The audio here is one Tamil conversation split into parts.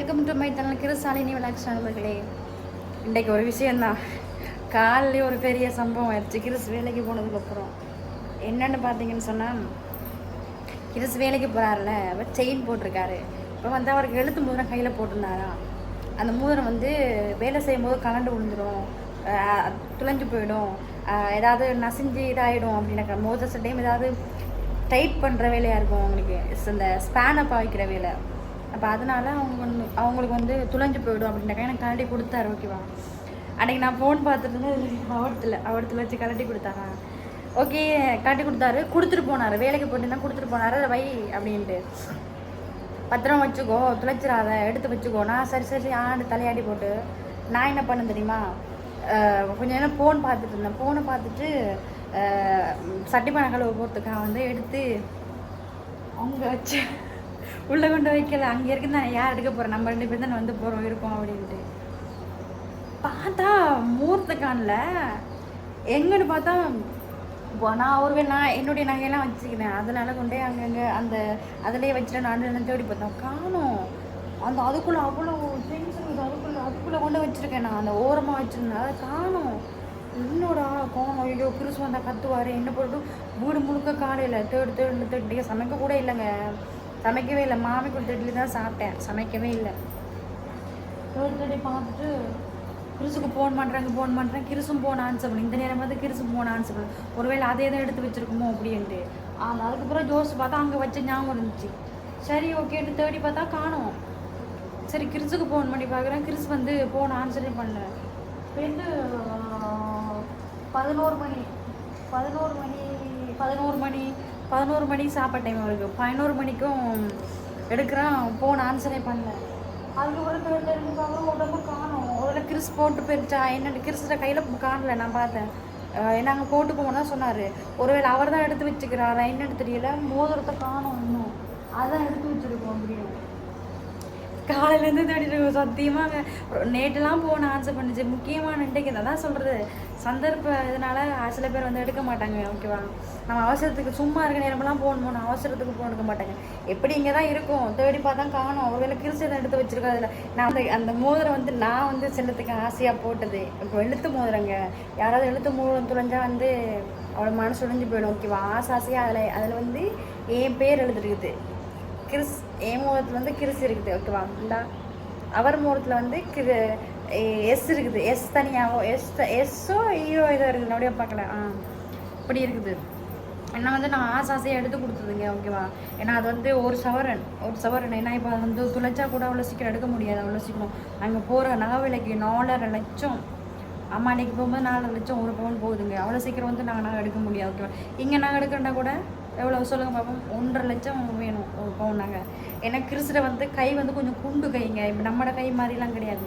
Welcome to my channel Krusalini vlogs நண்பர்களே. இன்றைக்கு ஒரு விஷயந்தான். காலையிலே ஒரு பெரிய சம்பவம் ஆயிடுச்சு கிறிஸ் வேலைக்கு போனதுக்கப்புறம். என்னென்னு பார்த்தீங்கன்னு சொன்னால், கிறிஸ் வேலைக்கு போகிறாருல, அவர் செயின் போட்டிருக்காரு. இப்போ வந்து அவருக்கு எழுத்து மோதிரம் கையில் போட்டிருந்தாரா, அந்த மோதிரம் வந்து வேலை செய்யும்போது கலண்டு விழுந்துடும், துளைஞ்சு போயிடும், ஏதாவது நசிஞ்சு இதாகிடும் அப்படின்னாக்கா. மோதிர டைம் ஏதாவது டைட் பண்ணுற வேலையாக இருக்கும் அவங்களுக்கு, இந்த ஸ்பேனை பாய்க்கிற வேலை. அப்போ அதனால் அவங்களுக்கு வந்து துளைஞ்சு போயிடும் அப்படின்னாக்கா எனக்கு கலட்டி கொடுத்தாரு. ஓகேவா, அன்றைக்கி நான் ஃபோன் பார்த்துட்டு அவடத்தில் வச்சு கலட்டி கொடுத்தாரா. ஓகே, கலட்டி கொடுத்தாரு, கொடுத்துட்டு போனார். வேலைக்கு போட்டுருந்தா கொடுத்துட்டு போனார். அதை வை அப்படின்ட்டு, பத்திரம் வச்சுக்கோ, துளைச்சிடாத, எடுத்து வச்சுக்கோ. நான் சரி சரி ஆண்டு தலையாடி போட்டு நான் என்ன பண்ணேன் தெரியுமா, கொஞ்சம் நேரம் ஃபோன் பார்த்துட்டு இருந்தேன். ஃபோனை பார்த்துட்டு சட்டிப்பானை கழுவ போகிறதுக்காக வந்து எடுத்து அவங்க வச்சு உள்ளே கொண்டு வைக்கல. அங்கே இருக்கு நான் யார் எடுக்க போகிறேன், நம்ம 2 பேர் தானே வந்து போகிறோம் இருக்கோம் அப்படின்ட்டு பார்த்தா மூர்த்தக்கானில் எங்கன்னு பார்த்தா, நான் ஒருவேளை நான் என்னுடைய நகையெல்லாம் வச்சுக்கிறேன், அதனால கொண்டே அங்கங்கே அந்த அதிலே வச்சுட்டு நான் தேடி பார்த்தேன், காணும். அந்த அதுக்குள்ளே அவ்வளோ திங்ஸ் இருக்குது, அதுக்குள்ளே கொண்டு வச்சுருக்கேன். நான் அந்த ஓரமாக வச்சுருந்தேன், அதை காணும். இன்னொரு கோணம், ஐயோ கிறிஸ் வந்தால் கத்துவார் என்ன போட்டு வீடு முழுக்க காலையில் தேடி சமைக்க கூட இல்லைங்க, சமைக்கவே இல்லை. மாமி கொடுத்த இட்லி தான் சாப்பிட்டேன், சமைக்கவே இல்லை. தேடி பார்த்துட்டு கிறிஸுக்கு ஃபோன் பண்ணுறேன். கிறிஸும் போன ஆன்சர் பண்ணி, இந்த நேரம் வந்து கிறிஸும் போன ஆன்சர் பண்ணி, ஒருவேளை அதே தான் எடுத்து வச்சுருக்குமோ அப்படின்ட்டு. அதுக்கப்புறம் ஜோஸ் பார்த்தா அங்கே வச்ச ஞாபகம் இருந்துச்சு. சரி ஓகேன்ட்டு தேடி பார்த்தா காணும். சரி கிறிஸுக்கு ஃபோன் பண்ணி பார்க்குறேன், கிறிஸ் வந்து ஃபோன் ஆன்சரே பண்ணல. இப்போ வந்து 11 மணி சாப்பாடு டைம் அவருக்கு. 11 மணிக்கும் எடுக்கிறான், ஃபோன் ஆன்சரே பண்ணல. அதுக்கப்புறம் தேடி பார்க்குறோம், உடம்பு காணும். அதில் கிறிஸ் போட்டு போயிடுச்சா என்னென்னு கிறிஸ்ட கையில் காணல. நான் பார்த்தேன், நாங்கள் போட்டு போவோம் தான் சொன்னார். ஒருவேளை அவர் தான் எடுத்து வச்சுக்கிறாரா என்னென்னு தெரியல. மோதிரத்தை காணும், இன்னும் அதான் எடுத்து வச்சுருக்கோம் அப்படின்னு காலையிலேருந்து தேடிட்டு. சத்தியமாக நேற்றுலாம் போன ஆன்சர் பண்ணிச்சு. முக்கியமான இன்றைக்கு தான் சொல்கிறது, சந்தர்ப்ப இதனால் சில பேர் வந்து எடுக்க மாட்டாங்க. ஓகேவா, நம்ம அவசரத்துக்கு சும்மா இருக்க நேரமெல்லாம் போகணும், அவசரத்துக்கு ஃபோன் எடுக்க மாட்டாங்க. எப்படி இங்கே தான் இருக்கும், தேடி பார்த்தா காணும். ஒருவேளை கிறிஸ்தை தான் எடுத்து வச்சுருக்கோம். அதில் நான் அந்த மோதிரம் வந்து நான் வந்து செல்லத்துக்கு ஆசையாக போட்டது. இப்போ எழுத்து மோதிரங்க, யாராவது எழுத்து மோதிரம் துளைஞ்சா வந்து அவளை மனசு உடைஞ்சு போயிடும். ஓகேவா, ஆசையாக அதில் வந்து என் பேர் எழுதிருக்குது. கிறிஸ் என் மோதிரத்தில் வந்து கிறிஸ் இருக்குது. ஓகேவா, இந்தா அவர் மோதிரத்தில் வந்து எஸ் இருக்குது. எஸ் தனியாகவோ எஸ்ஸோ ஈயோ இதோ இருக்குது, அப்படியே பார்க்கல. இப்படி இருக்குது. ஏன்னா வந்து நான் ஆசையாக எடுத்து கொடுத்ததுங்க. ஓகேவா, ஏன்னா அது வந்து ஒரு சவரன் ஏன்னா இப்போ வந்து துளைச்சா கூட அவ்வளோ சீக்கிரம் எடுக்க முடியாது. அவ்வளோ சீக்கிரம் அங்கே போகிற நகை விலைக்கு 4.5 லட்சம். அம்மா அன்றைக்கி போகும்போது 4 லட்சம் ஒரு பவுன் போகுதுங்க. அவ்வளோ சீக்கிரம் வந்து நாங்கள் நகை எடுக்க முடியாது. ஓகேவா, இங்கே நகை எடுக்கிறனா கூட எவ்வளோ சொல்லுங்கள் பார்ப்போம், 1.5 லட்சம் வேணும் ஒரு பவுன் நகை. ஏன்னா கிறிஸ்ட வந்து கை வந்து கொஞ்சம் குண்டு கைங்க. இப்போ நம்மளோட கை மாதிரிலாம் கிடையாது.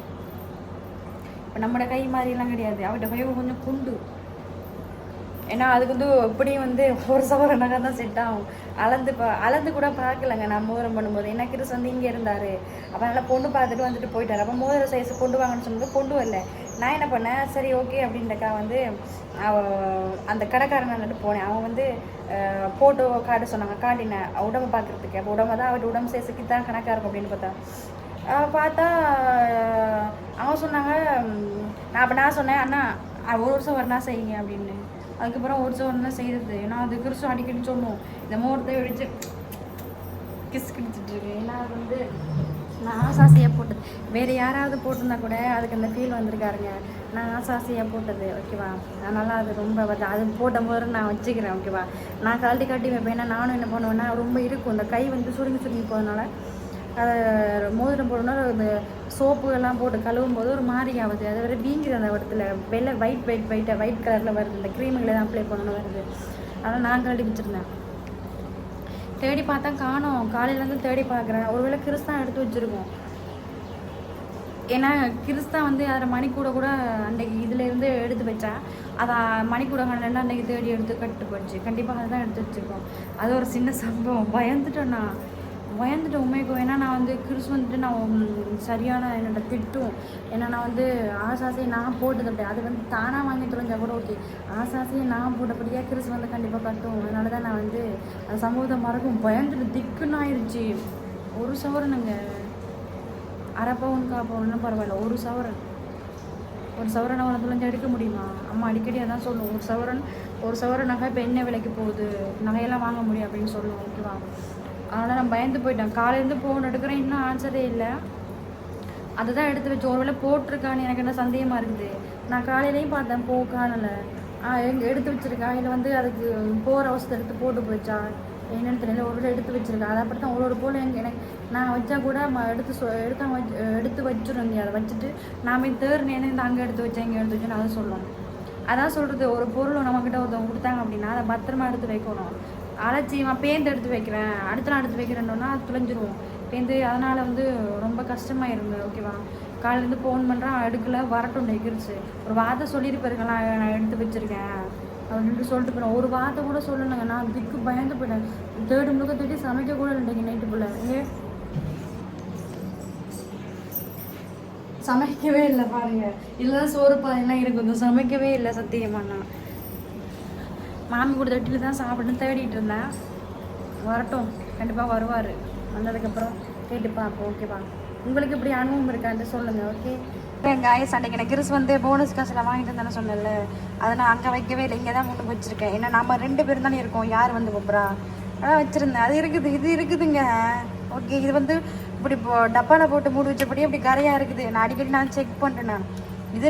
அவர்கிட்ட கை கொஞ்சம் குண்டு. ஏன்னா அதுக்கு வந்து இப்படியும் வந்து ஒரு சவர நகை தான் செட் ஆகும். அளந்து கூட பார்க்கலங்க நான் மோதிரம் பண்ணும்போது. ஏன்னா கிறிஸ் வந்து இங்கே இருந்தார், அப்போ நல்லா பொண்ணு பார்த்துட்டு வந்துட்டு போயிட்டார். அப்போ மோதிர சைஸு கொண்டு வாங்கன்னு சொன்னது கொண்டு வரல. நான் என்ன பண்ணேன், சரி ஓகே அப்படின்றக்கா வந்து அந்த கடைக்காரன் நட்டு போனேன். அவன் வந்து ஃபோட்டோ காட்ட சொன்னாங்க, காட்டினேன் உடம்பை பார்க்குறதுக்கு. அப்போ உடம்பை தான் அவர்கிட்ட உடம்பு சைஸுக்கு தான் கணக்காக இருக்கும் அப்படின்னு பார்த்தா அவன் சொன்னாங்க. நான் சொன்னேன், அண்ணா ஒரு வருஷம் வரனா செய்யுங்க அப்படின்னு. அதுக்கப்புறம் ஒரு வருஷம் வரணும் செய்கிறது. ஏன்னா அது கிறிஸ்து அடிக்கடி சொல்லுவோம், இந்த மோரத்தை வெடிச்சு கிஸ் கிடிச்சிட்ருக்கு. ஏன்னா அது வந்து நான் ஆசாசியாக போட்டது. வேறு யாராவது போட்டிருந்தா கூட அதுக்கு அந்த ஃபீல் வந்திருக்காருங்க. நான் ஆசாசியாக போட்டது. ஓகேவா, அதனால் அது ரொம்ப அது போட்ட போது நான் வச்சுக்கிறேன். ஓகேவா, நான் காட்டி வைப்பேன். ஏன்னா நானும் என்ன பண்ணுவேன்னா ரொம்ப இருக்கும், இந்த கை வந்து சுருங்கி போகிறதுனால அதை மோதிரம் போடணும்னா இந்த சோப்பு எல்லாம் போட்டு கழுவும் போது ஒரு மாதிரி ஆகுது. அதை வேறு வீங்குது. அந்த இடத்துல வெள்ளை ஒயிட் கலரில் வருது. இந்த க்ரீமுகளை தான் அப்ளை பண்ணணும் வருது. அதனால் நான் கழட்டி வச்சுருந்தேன். தேடி பார்த்தா காணோம். காலையிலேருந்து தேடி பார்க்குறேன். ஒருவேளை கிறிஸ் தான் எடுத்து வச்சுருக்கோம். ஏன்னா கிறிஸ் தான் வந்து அதில் மணிக்கூட அன்றைக்கி இதிலேருந்து எடுத்து வச்சா, அதை மணிக்கூட காணலன்னா அன்றைக்கி தேடி எடுத்து கட்டு போச்சு. கண்டிப்பாக அதுதான் எடுத்து வச்சுருக்கோம். அது ஒரு சின்ன சம்பவம். பயந்துட்டேன் உண்மைக்கும். ஏன்னா நான் வந்து கிறிஸ் வந்துட்டு நான் சரியான என்னோட திட்டும். ஏன்னா நான் வந்து ஆசாசையை நான் போட்டது. அது வந்து தானாக வாங்கி தொலைஞ்சா கூட ஓகே, ஆசாசையை நான் போட்டபடியாக கிறிஸ் வந்து கண்டிப்பாக கட்டும். அதனால தான் நான் வந்து அந்த சமூகத்தை மறக்கும். பயந்துட்டு திக்குன்னு ஆயிடுச்சு. ஒரு சவரனுங்க. அரை பவுன் பவுன்னா பரவாயில்ல, ஒரு சவரன் அவளத்துலேருந்து எடுக்க முடியுமா? அம்மா அடிக்கடி அதான் சொல்லுவோம், ஒரு சவரன் நகை இப்போ என்ன விலைக்கு போகுது, நகையெல்லாம் வாங்க முடியும் அப்படின்னு சொல்லுவோம், ஓகேவா? அதனால் நான் பயந்து போயிட்டேன். காலையிலேருந்து ஃபோன் எடுக்கிறேன், இன்னும் ஆன்சரே இல்லை. அதை தான் எடுத்து வச்சு ஒருவேளை போட்டிருக்கான்னு எனக்கு என்ன சந்தேகமாக இருக்குது. நான் காலையிலையும் பார்த்தேன், காணலை. எடுத்து வச்சிருக்கா, இல்லை வந்து அதுக்கு போகிற அவசரத்தை எடுத்து போட்டு போயிடுச்சா என்னென்னு தெரியல. ஒரு எடுத்து வச்சிருக்கேன். அதை அப்படி தான் ஒரு போல் எனக்கு நான் வச்சா கூட எடுத்து வச்சிருங்க. அதை வச்சுட்டு நான் போய் தேர்னேன்னு இந்த அங்கே எடுத்து வச்சேன், இங்கே எடுத்து வச்சேன்னு அதை சொல்லணும். அதான் சொல்கிறது, ஒரு பொருள் நம்மக்கிட்ட ஒருத்தவங்க கொடுத்தாங்க அப்படின்னா அதை பத்திரமா எடுத்து வைக்கணும். அலட்சியமாக பேந்து எடுத்து வைக்கிறேன், அடுத்த நாள் எடுத்து வைக்கிறேன்னா அது துளைஞ்சிருவோம் பேந்து. அதனால் வந்து ரொம்ப கஷ்டமாக இருந்தது, ஓகேவா? காலையிலேருந்து ஃபோன் பண்ணுறான், எடுக்கலை, வரட்டும் நெகிருச்சு. ஒரு வார்த்தை சொல்லியிருப்பாருங்களா, நான் எடுத்து வச்சுருக்கேன் அப்படின்ட்டு சொல்லிட்டு போயிட்டேன். ஒரு வார்த்தை கூட சொல்லணுங்க. நான் திக்கு பயந்து போயிட்டேன். தேடி முழுக்க தேடி சமைக்க கூட இல்லைங்க நைட்டு போல. சமைக்கவே இல்லை பாருங்க. இல்லைதான் சோறு பாருங்கலாம் இருக்கும், சமைக்கவே இல்லை சத்தியமா. நான் மாமி கூட தட்டில் தான் சாப்பிட்டுன்னு தேடிட்டு இருந்தேன். வரட்டும், கண்டிப்பாக வருவார். வந்ததுக்கப்புறம் கேட்டு பார்ப்போம், ஓகேவா? உங்களுக்கு இப்படி அனுபவம் இருக்கான்னு சொல்லுங்கள், ஓகே? காய்ஸ், அன்றைக்கி எனக்கு கிறிஸ் வந்து போனஸ் காசில் வாங்கிட்டு தானே சொன்னல, அதை நான் அங்கே வைக்கவே இல்லை, இங்கே தான் கொண்டு வச்சுருக்கேன். ஏன்னா நம்ம 2 பேரும் தானே இருக்கோம், யார் வந்து போகிறா? அதான் வச்சுருந்தேன். அது இருக்குது, இது இருக்குதுங்க, ஓகே. இது வந்து இப்படி டப்பாவில் போட்டு மூடி வச்சபடி அப்படி கரையாக இருக்குது. நான் அடிக்கடி செக் பண்ணுறேன்.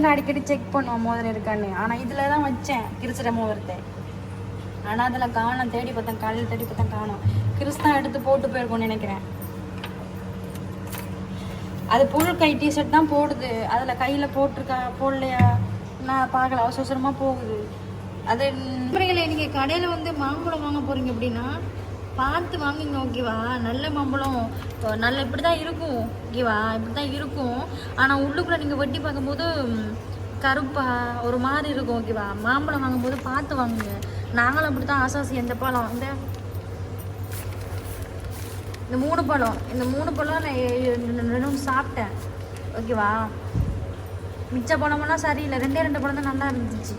நான் அடிக்கடி செக் பண்ணுவேன் மோதிரம் இருக்கான்னு. ஆனால் இதில் தான் வச்சேன் கிறிஸ்ட மோதிரத்தை. ஆனால் அதில் காணும், தேடி பார்த்தேன், காலையில் தேடி பார்த்தேன், காணும். கிறிஸ் தான் எடுத்து போட்டு போயிருக்கோன்னு நினைக்கிறேன். அது புல் கை டிஷர்ட் தான் போடுது, அதில் கையில் போட்டிருக்கா போடலையா நான் பார்க்கல, அவசரமாக போகுது. அது நண்பர்களே, நீங்கள் கடையில் வந்து மாம்பழம் வாங்க போகிறீங்க அப்படின்னா பார்த்து வாங்குங்க, ஓகேவா? நல்ல மாம்பழம் நல்ல இப்படி தான் இருக்கும், ஓகேவா? இப்படி தான் இருக்கும். ஆனால் உள்ளுக்குள்ளே நீங்கள் வெட்டி பார்க்கும்போது கருப்பாக ஒரு மாதிரி இருக்கும், ஓகேவா? மாம்பழம் வாங்கும்போது பார்த்து வாங்குங்க. நாங்களும் அப்படி தான் ஆசாசி. எந்த பழம் இந்த 3 பழம் நான் சாப்பிட்டேன், ஓகேவா? மிச்ச பழமெல்லாம் சரியில்லை. 2 பழம் தான் நல்லா இருந்துச்சு.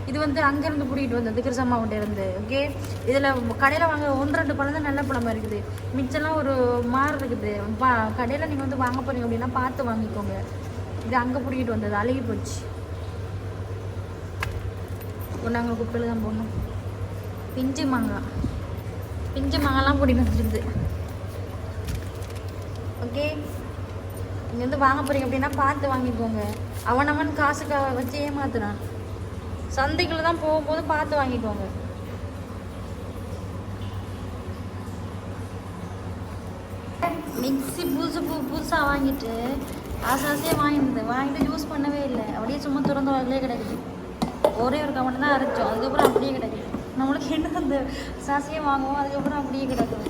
இது வந்து அங்கேருந்து பிடிக்கிட்டு வந்தது கிருஷ்ணம்மாவிட்ட இருந்து, ஓகே? இதில் கடையில் வாங்க 1-2 பழம் தான் நல்ல பழமாக இருக்குது. மிச்சம்லாம் ஒரு மாறு இருக்குது. கடையில் நீங்கள் வந்து வாங்க போகிறீங்க அப்படின்னா பார்த்து வாங்கிக்கோங்க. இது அங்கே பிடிக்கிட்டு வந்தது, அழுகி போச்சு. நாங்கள் குப்பையில் தான் போடணும். பிஞ்சு மாங்காய்லாம் பிடிக்கிட்டு வந்துருக்குது, ஓகே? நீங்கள் வந்து வாங்க போகிறீங்க அப்படின்னா பார்த்து வாங்கிக்கோங்க. அவன் காசுக்காக வச்சு ஏமாத்துறான். சந்தைக்குள்ள தான் போகும்போது பார்த்து வாங்கிக்கோங்க. மிக்ஸி புதுசாக வாங்கிட்டு ஆசாசியாக வாங்கிட்டு யூஸ் பண்ணவே இல்லை. அப்படியே சும்மா திறந்த வாக்கிலே கிடைக்குது. ஒரே ஒரு கவனம் தான் அரைச்சோம், அதுக்கப்புறம் அப்படியே கிடைக்குது. நம்மளுக்கு என்ன அந்த சாசியாக வாங்குவோம், அதுக்கப்புறம் அப்படியே கிடைக்குது.